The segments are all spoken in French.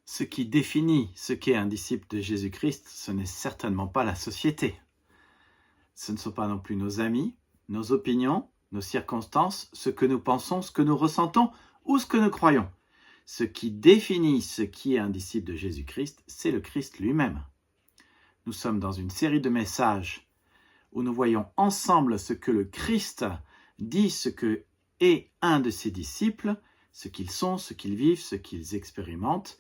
Ce qui définit ce qu'est un disciple de Jésus-Christ, ce n'est certainement pas la société. Ce ne sont pas non plus nos amis, nos opinions, nos circonstances, ce que nous pensons, ce que nous ressentons ou ce que nous croyons. Ce qui définit ce qui est un disciple de Jésus-Christ, c'est le Christ lui-même. Nous sommes dans une série de messages où nous voyons ensemble ce que le Christ dit, ce que est un de ses disciples, ce qu'ils sont, ce qu'ils vivent, ce qu'ils expérimentent.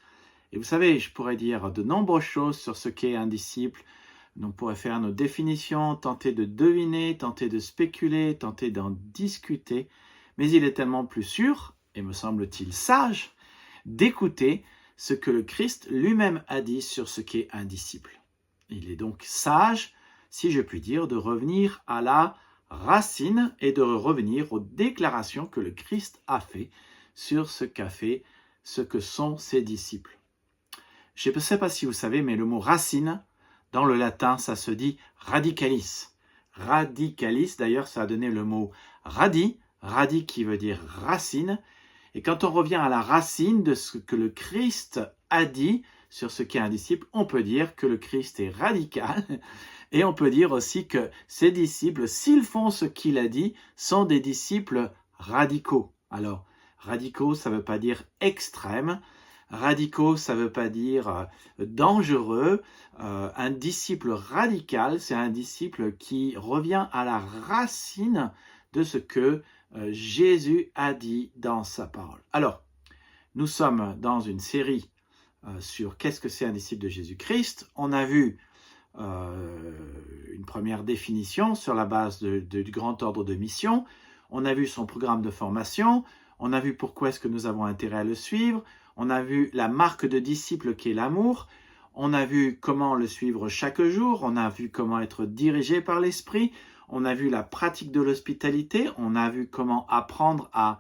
Et vous savez, je pourrais dire de nombreuses choses sur ce qu'est un disciple. On pourrait faire nos définitions, tenter de deviner, tenter de spéculer, tenter d'en discuter. Mais il est tellement plus sûr, et me semble-t-il sage, d'écouter ce que le Christ lui-même a dit sur ce qu'est un disciple. Il est donc sage, si je puis dire, de revenir à la racine et de revenir aux déclarations que le Christ a fait sur ce qu'a fait, ce que sont ses disciples. Je ne sais pas si vous savez, mais le mot racine, dans le latin, ça se dit radicalis. Radicalis, d'ailleurs, ça a donné le mot radi qui veut dire racine. Et quand on revient à la racine de ce que le Christ a dit sur ce qu'est un disciple, on peut dire que le Christ est radical. Et on peut dire aussi que ses disciples, s'ils font ce qu'il a dit, sont des disciples radicaux. Alors, radicaux, ça ne veut pas dire extrême. Radicaux, ça ne veut pas dire dangereux. Un disciple radical, c'est un disciple qui revient à la racine de ce que Jésus a dit dans sa parole. Alors, nous sommes dans une série sur qu'est-ce que c'est un disciple de Jésus-Christ. On a vu une première définition sur la base du grand ordre de mission. On a vu son programme de formation. On a vu pourquoi est-ce que nous avons intérêt à le suivre. On a vu la marque de disciple qui est l'amour. On a vu comment le suivre chaque jour. On a vu comment être dirigé par l'esprit. On a vu la pratique de l'hospitalité. On a vu comment apprendre à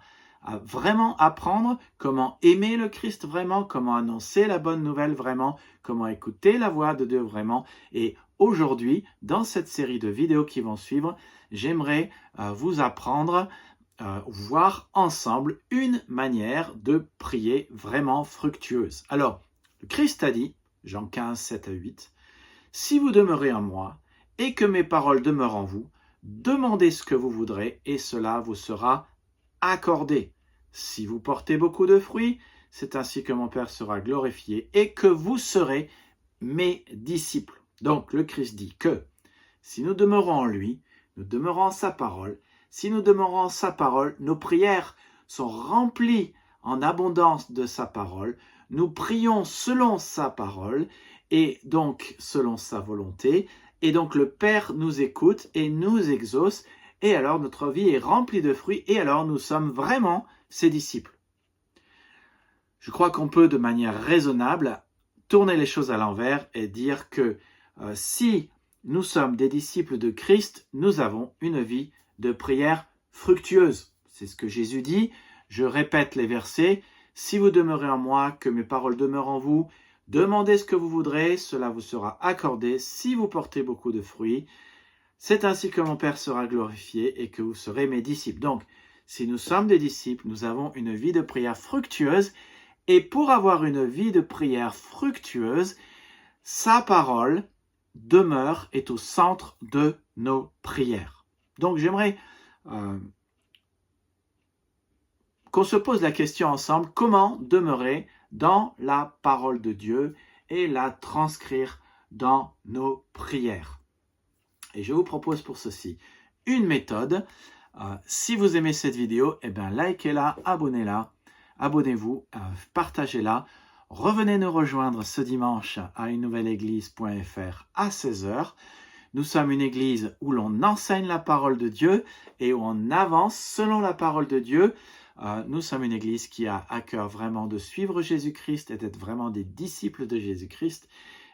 vraiment apprendre, comment aimer le Christ vraiment, comment annoncer la bonne nouvelle vraiment, comment écouter la voix de Dieu vraiment. Et aujourd'hui, dans cette série de vidéos qui vont suivre, j'aimerais vous apprendre voir ensemble une manière de prier vraiment fructueuse. Alors, le Christ a dit, Jean 15, 7 à 8, « Si vous demeurez en moi et que mes paroles demeurent en vous, demandez ce que vous voudrez et cela vous sera accordé. Si vous portez beaucoup de fruits, c'est ainsi que mon Père sera glorifié et que vous serez mes disciples. » Donc, le Christ dit que si nous demeurons en lui, nous demeurons en sa parole. Si nous demeurons en sa parole, nos prières sont remplies en abondance de sa parole. Nous prions selon sa parole et donc selon sa volonté. Et donc le Père nous écoute et nous exauce. Et alors notre vie est remplie de fruits et alors nous sommes vraiment ses disciples. Je crois qu'on peut de manière raisonnable tourner les choses à l'envers et dire que si nous sommes des disciples de Christ, nous avons une vie de prière fructueuse. C'est ce que Jésus dit. Je répète les versets. « Si vous demeurez en moi, que mes paroles demeurent en vous, demandez ce que vous voudrez, cela vous sera accordé. Si vous portez beaucoup de fruits, c'est ainsi que mon Père sera glorifié et que vous serez mes disciples. » Donc, si nous sommes des disciples, nous avons une vie de prière fructueuse. Et pour avoir une vie de prière fructueuse, sa parole demeure, est au centre de nos prières. Donc, j'aimerais qu'on se pose la question ensemble, comment demeurer dans la parole de Dieu et la transcrire dans nos prières. Et je vous propose pour ceci une méthode. Si vous aimez cette vidéo, eh bien, likez-la, abonnez-vous, partagez-la. Revenez nous rejoindre ce dimanche à unenouvelleéglise.fr à 16h. Nous sommes une église où l'on enseigne la parole de Dieu et où on avance selon la parole de Dieu. Nous sommes une église qui a à cœur vraiment de suivre Jésus-Christ et d'être vraiment des disciples de Jésus-Christ.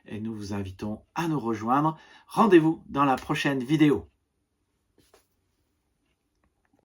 Et nous vous invitons à nous rejoindre. Rendez-vous dans la prochaine vidéo.